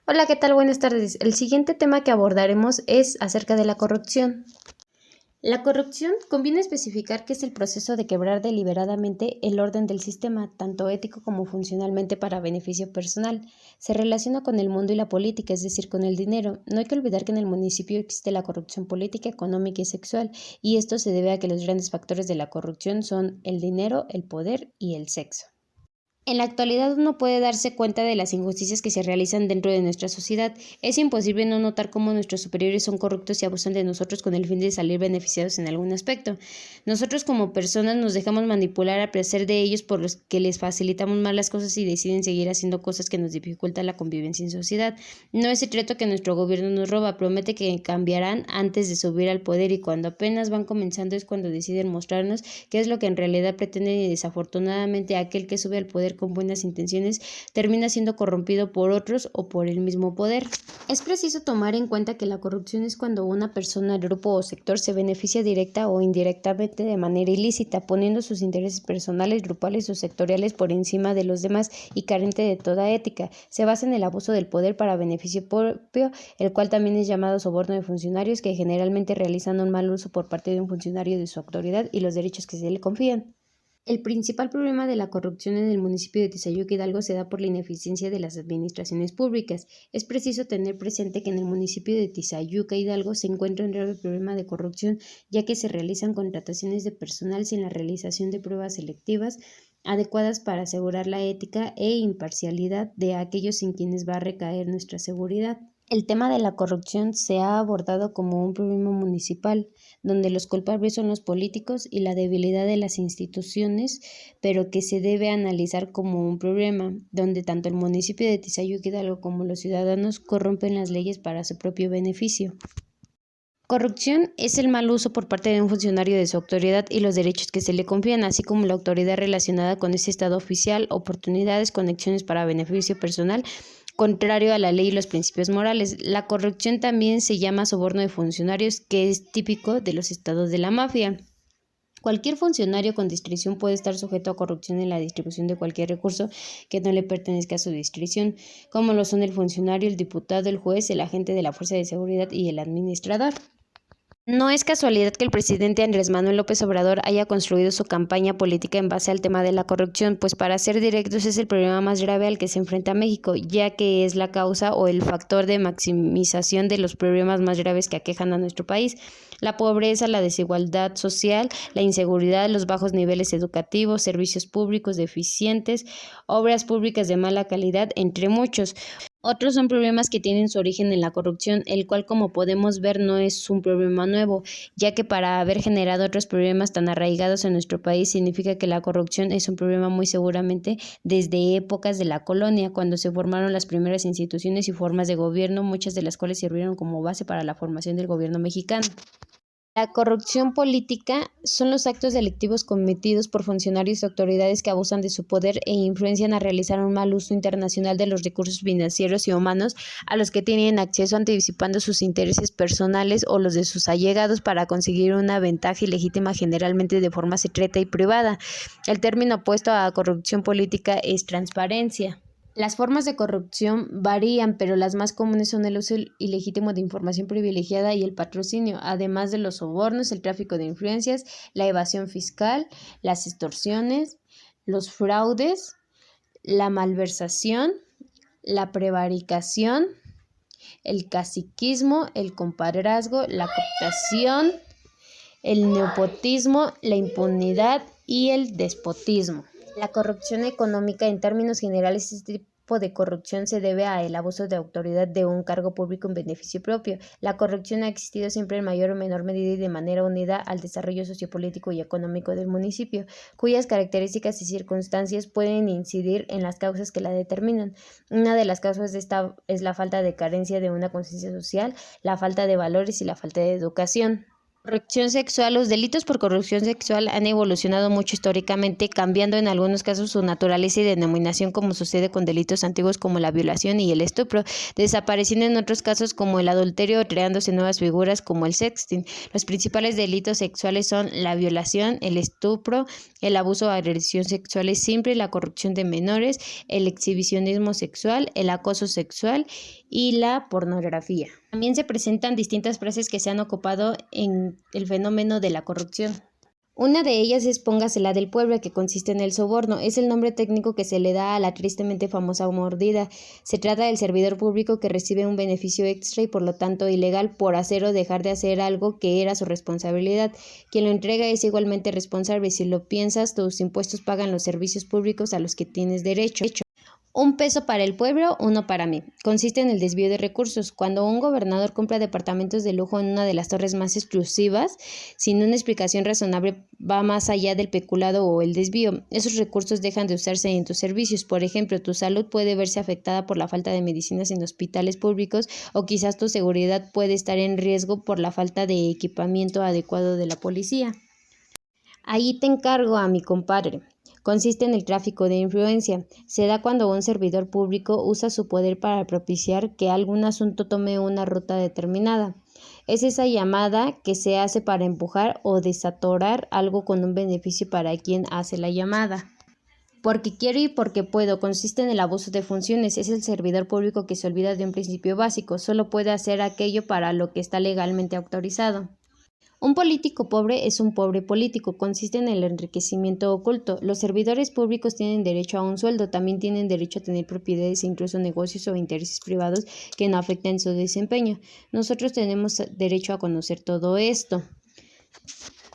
Hola, ¿qué tal? Buenas tardes. El siguiente tema que abordaremos es acerca de la corrupción. La corrupción conviene especificar que es el proceso de quebrar deliberadamente el orden del sistema, tanto ético como funcionalmente para beneficio personal. Se relaciona con el mundo y la política, es decir, con el dinero. No hay que olvidar que en el municipio existe la corrupción política, económica y sexual, y esto se debe a que los grandes factores de la corrupción son el dinero, el poder y el sexo. En la actualidad uno puede darse cuenta de las injusticias que se realizan dentro de nuestra sociedad. Es imposible no notar cómo nuestros superiores son corruptos y abusan de nosotros con el fin de salir beneficiados en algún aspecto. Nosotros como personas nos dejamos manipular a placer de ellos por los que les facilitamos más las cosas y deciden seguir haciendo cosas que nos dificultan la convivencia en sociedad. No es secreto que nuestro gobierno nos roba, promete que cambiarán antes de subir al poder y cuando apenas van comenzando es cuando deciden mostrarnos qué es lo que en realidad pretenden y desafortunadamente aquel que sube al poder con buenas intenciones termina siendo corrompido por otros o por el mismo poder. Es preciso tomar en cuenta que la corrupción es cuando una persona, grupo o sector se beneficia directa o indirectamente de manera ilícita, poniendo sus intereses personales, grupales o sectoriales por encima de los demás y carente de toda ética. Se basa en el abuso del poder para beneficio propio, el cual también es llamado soborno de funcionarios, que generalmente realizan un mal uso por parte de un funcionario de su autoridad y los derechos que se le confían. El principal problema de la corrupción en el municipio de Tizayuca, Hidalgo, se da por la ineficiencia de las administraciones públicas. Es preciso tener presente que en el municipio de Tizayuca, Hidalgo, se encuentra un grave problema de corrupción, ya que se realizan contrataciones de personal sin la realización de pruebas selectivas adecuadas para asegurar la ética e imparcialidad de aquellos en quienes va a recaer nuestra seguridad. El tema de la corrupción se ha abordado como un problema municipal, donde los culpables son los políticos y la debilidad de las instituciones, pero que se debe analizar como un problema, donde tanto el municipio de Tizayuca, Hidalgo, como los ciudadanos corrompen las leyes para su propio beneficio. Corrupción es el mal uso por parte de un funcionario de su autoridad y los derechos que se le confían, así como la autoridad relacionada con ese estado oficial, oportunidades, conexiones para beneficio personal, contrario a la ley y los principios morales. La corrupción también se llama soborno de funcionarios, que es típico de los estados de la mafia. Cualquier funcionario con discreción puede estar sujeto a corrupción en la distribución de cualquier recurso que no le pertenezca a su discreción, como lo son el funcionario, el diputado, el juez, el agente de la fuerza de seguridad y el administrador. No es casualidad que el presidente Andrés Manuel López Obrador haya construido su campaña política en base al tema de la corrupción, pues para ser directos es el problema más grave al que se enfrenta México, ya que es la causa o el factor de maximización de los problemas más graves que aquejan a nuestro país: la pobreza, la desigualdad social, la inseguridad, los bajos niveles educativos, servicios públicos deficientes, obras públicas de mala calidad, entre muchos. Otros son problemas que tienen su origen en la corrupción, el cual, como podemos ver, no es un problema nuevo, ya que para haber generado otros problemas tan arraigados en nuestro país significa que la corrupción es un problema muy seguramente desde épocas de la colonia, cuando se formaron las primeras instituciones y formas de gobierno, muchas de las cuales sirvieron como base para la formación del gobierno mexicano. La corrupción política son los actos delictivos cometidos por funcionarios y autoridades que abusan de su poder e influencian a realizar un mal uso internacional de los recursos financieros y humanos a los que tienen acceso, anticipando sus intereses personales o los de sus allegados para conseguir una ventaja ilegítima, generalmente de forma secreta y privada. El término opuesto a corrupción política es transparencia. Las formas de corrupción varían, pero las más comunes son el uso ilegítimo de información privilegiada y el patrocinio, además de los sobornos, el tráfico de influencias, la evasión fiscal, las extorsiones, los fraudes, la malversación, la prevaricación, el caciquismo, el compadrazgo, la cooptación, el nepotismo, la impunidad y el despotismo. La corrupción económica, en términos generales, este tipo de corrupción se debe al abuso de autoridad de un cargo público en beneficio propio. La corrupción ha existido siempre en mayor o menor medida y de manera unida al desarrollo sociopolítico y económico del municipio, cuyas características y circunstancias pueden incidir en las causas que la determinan. Una de las causas de esta es la falta de carencia de una conciencia social, la falta de valores y la falta de educación. Corrupción sexual. Los delitos por corrupción sexual han evolucionado mucho históricamente, cambiando en algunos casos su naturaleza y denominación, como sucede con delitos antiguos como la violación y el estupro, desapareciendo en otros casos como el adulterio o creándose nuevas figuras como el sexting. Los principales delitos sexuales son la violación, el estupro, el abuso o agresión sexual simple, la corrupción de menores, el exhibicionismo sexual, el acoso sexual y la pornografía. También se presentan distintas frases que se han ocupado en el fenómeno de la corrupción. Una de ellas es póngasela del pueblo, que consiste en el soborno. Es el nombre técnico que se le da a la tristemente famosa mordida. Se trata del servidor público que recibe un beneficio extra y por lo tanto ilegal por hacer o dejar de hacer algo que era su responsabilidad. Quien lo entrega es igualmente responsable. Si lo piensas, tus impuestos pagan los servicios públicos a los que tienes derecho. Un peso para el pueblo, uno para mí. Consiste en el desvío de recursos. Cuando un gobernador compra departamentos de lujo en una de las torres más exclusivas, sin una explicación razonable, va más allá del peculado o el desvío. Esos recursos dejan de usarse en tus servicios. Por ejemplo, tu salud puede verse afectada por la falta de medicinas en hospitales públicos, o quizás tu seguridad puede estar en riesgo por la falta de equipamiento adecuado de la policía. Ahí te encargo a mi compadre. Consiste en el tráfico de influencia. Se da cuando un servidor público usa su poder para propiciar que algún asunto tome una ruta determinada. Es esa llamada que se hace para empujar o desatorar algo con un beneficio para quien hace la llamada. Porque quiero y porque puedo consiste en el abuso de funciones. Es el servidor público que se olvida de un principio básico. Solo puede hacer aquello para lo que está legalmente autorizado. Un político pobre es un pobre político, consiste en el enriquecimiento oculto. Los servidores públicos tienen derecho a un sueldo, también tienen derecho a tener propiedades e incluso negocios o intereses privados que no afecten su desempeño. Nosotros tenemos derecho a conocer todo esto.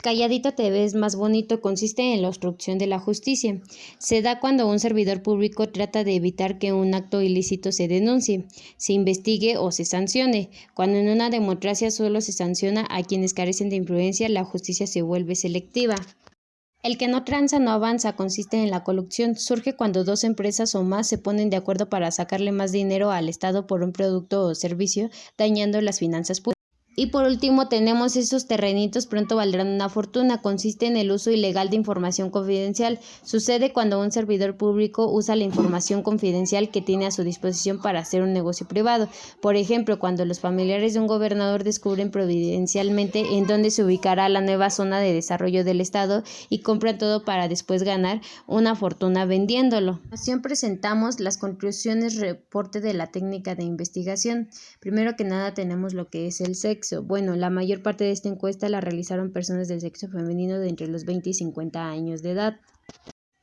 Calladito te ves más bonito consiste en la obstrucción de la justicia. Se da cuando un servidor público trata de evitar que un acto ilícito se denuncie, se investigue o se sancione. Cuando en una democracia solo se sanciona a quienes carecen de influencia, la justicia se vuelve selectiva. El que no tranza no avanza consiste en la colusión. Surge cuando dos empresas o más se ponen de acuerdo para sacarle más dinero al Estado por un producto o servicio, dañando las finanzas públicas. Y por último tenemos esos terrenitos pronto valdrán una fortuna. Consiste en el uso ilegal de información confidencial. Sucede cuando un servidor público usa la información confidencial que tiene a su disposición para hacer un negocio privado. Por ejemplo, cuando los familiares de un gobernador descubren providencialmente en dónde se ubicará la nueva zona de desarrollo del Estado y compran todo para después ganar una fortuna vendiéndolo. A continuación presentamos las conclusiones reporte de la técnica de investigación. Primero que nada tenemos lo que es el sexo. Bueno, la mayor parte de esta encuesta la realizaron personas del sexo femenino de entre los 20 y 50 años de edad.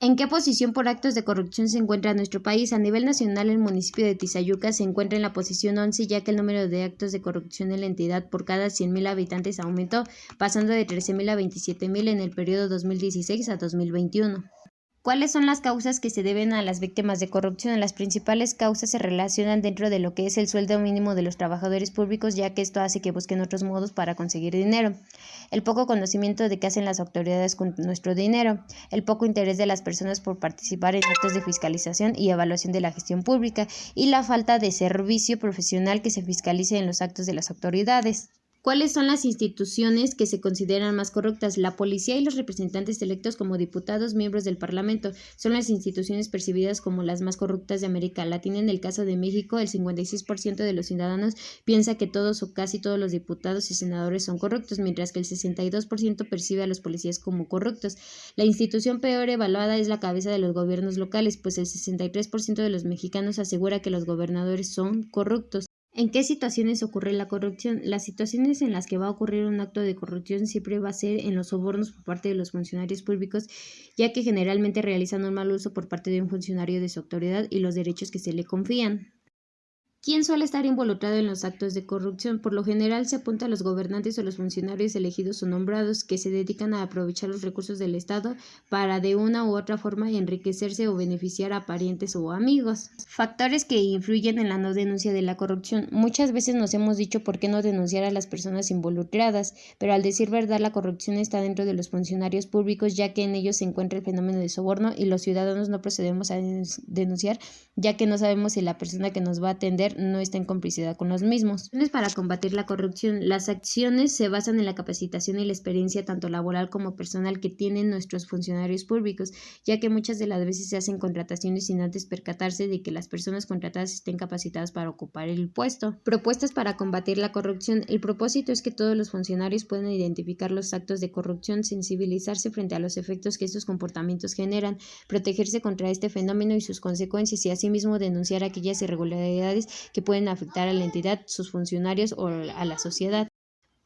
¿En qué posición por actos de corrupción se encuentra nuestro país? A nivel nacional, el municipio de Tizayuca se encuentra en la posición 11, ya que el número de actos de corrupción en la entidad por cada 100.000 habitantes aumentó, pasando de 13.000 a 27.000 en el periodo 2016 a 2021. ¿Cuáles son las causas que se deben a las víctimas de corrupción? Las principales causas se relacionan dentro de lo que es el sueldo mínimo de los trabajadores públicos, ya que esto hace que busquen otros modos para conseguir dinero. El poco conocimiento de qué hacen las autoridades con nuestro dinero. El poco interés de las personas por participar en actos de fiscalización y evaluación de la gestión pública. Y la falta de servicio profesional que se fiscalice en los actos de las autoridades. ¿Cuáles son las instituciones que se consideran más corruptas? La policía y los representantes electos como diputados, miembros del Parlamento, son las instituciones percibidas como las más corruptas de América Latina. En el caso de México, el 56% de los ciudadanos piensa que todos o casi todos los diputados y senadores son corruptos, mientras que el 62% percibe a los policías como corruptos. La institución peor evaluada es la cabeza de los gobiernos locales, pues el 63% de los mexicanos asegura que los gobernadores son corruptos. ¿En qué situaciones ocurre la corrupción? Las situaciones en las que va a ocurrir un acto de corrupción siempre va a ser en los sobornos por parte de los funcionarios públicos, ya que generalmente realizan un mal uso por parte de un funcionario de su autoridad y los derechos que se le confían. ¿Quién suele estar involucrado en los actos de corrupción? Por lo general se apunta a los gobernantes o los funcionarios elegidos o nombrados que se dedican a aprovechar los recursos del Estado para de una u otra forma enriquecerse o beneficiar a parientes o amigos. Factores que influyen en la no denuncia de la corrupción. Muchas veces nos hemos dicho por qué no denunciar a las personas involucradas, pero al decir verdad la corrupción está dentro de los funcionarios públicos, ya que en ellos se encuentra el fenómeno de soborno y los ciudadanos no procedemos a denunciar, ya que no sabemos si la persona que nos va a atender no está en complicidad con los mismos. Para combatir la corrupción, las acciones se basan en la capacitación y la experiencia tanto laboral como personal que tienen nuestros funcionarios públicos, ya que muchas de las veces se hacen contrataciones sin antes percatarse de que las personas contratadas estén capacitadas para ocupar el puesto. Propuestas para combatir la corrupción. El propósito es que todos los funcionarios puedan identificar los actos de corrupción, sensibilizarse frente a los efectos que estos comportamientos generan, protegerse contra este fenómeno y sus consecuencias y asimismo denunciar aquellas irregularidades que pueden afectar a la entidad, sus funcionarios o a la sociedad.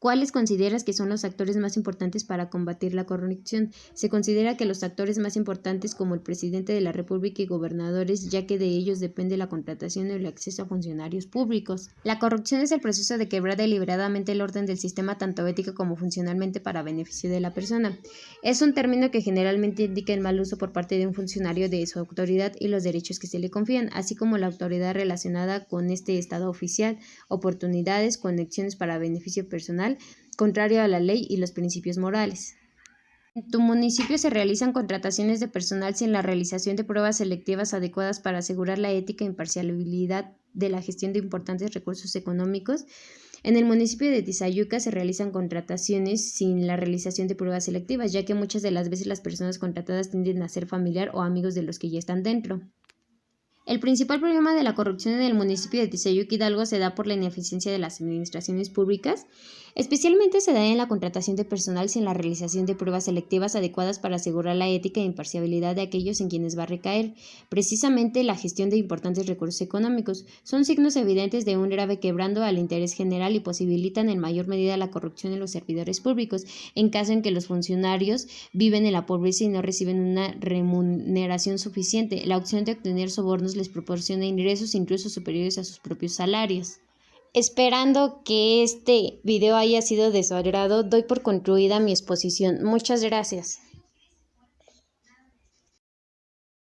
¿Cuáles consideras que son los actores más importantes para combatir la corrupción? Se considera que los actores más importantes como el presidente de la República y gobernadores, ya que de ellos depende la contratación y el acceso a funcionarios públicos. La corrupción es el proceso de quebrar deliberadamente el orden del sistema tanto ético como funcionalmente para beneficio de la persona. Es un término que generalmente indica el mal uso por parte de un funcionario de su autoridad y los derechos que se le confían, así como la autoridad relacionada con este estado oficial, oportunidades, conexiones para beneficio personal, contrario a la ley y los principios morales. En tu municipio se realizan contrataciones de personal sin la realización de pruebas selectivas adecuadas para asegurar la ética e imparcialidad de la gestión de importantes recursos económicos. En el municipio de Tizayuca se realizan contrataciones sin la realización de pruebas selectivas, ya que muchas de las veces las personas contratadas tienden a ser familiar o amigos de los que ya están dentro. El principal problema de la corrupción en el municipio de Tizayuca, Hidalgo, se da por la ineficiencia de las administraciones públicas. Especialmente se da en la contratación de personal sin la realización de pruebas selectivas adecuadas para asegurar la ética e imparcialidad de aquellos en quienes va a recaer. Precisamente la gestión de importantes recursos económicos son signos evidentes de un grave quebrando al interés general y posibilitan en mayor medida la corrupción en los servidores públicos, en caso en que los funcionarios viven en la pobreza y no reciben una remuneración suficiente. La opción de obtener sobornos les proporciona ingresos incluso superiores a sus propios salarios. Esperando que este video haya sido de su agrado, doy por concluida mi exposición. Muchas gracias.